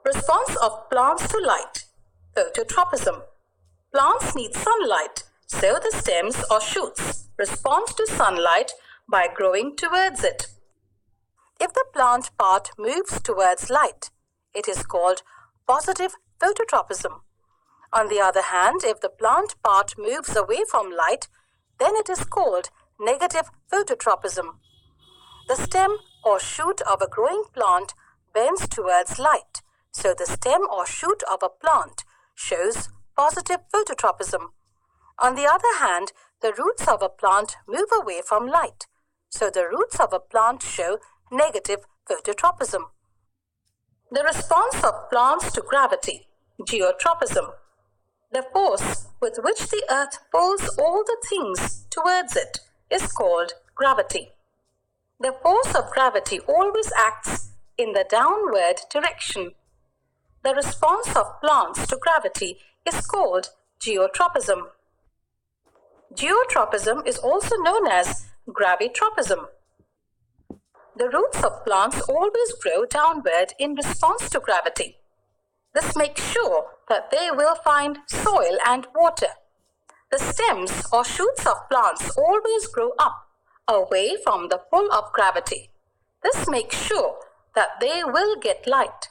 Response of plants to light. Phototropism. Plants need sunlight, so the stems or shoots respond to sunlight by growing towards it. If the plant part moves towards light, it is called positive phototropism. On the other hand, if the plant part moves away from light, then it is called negative phototropism. The stem or shoot of a growing plant bends towards light, so the stem or shoot of a plant shows positive phototropism. On the other hand, the roots of a plant move away from light, so the roots of a plant show negative phototropism. The response of plants to gravity, geotropism. The force with which the earth pulls all the things towards it is called gravity. The force of gravity always acts in the downward direction. The response of plants to gravity is called geotropism. Geotropism is also known as gravitropism. The roots of plants always grow downward in response to gravity. This makes sure that they will find soil and water. The stems or shoots of plants always grow up, away from the pull of gravity. This makes sure that they will get light.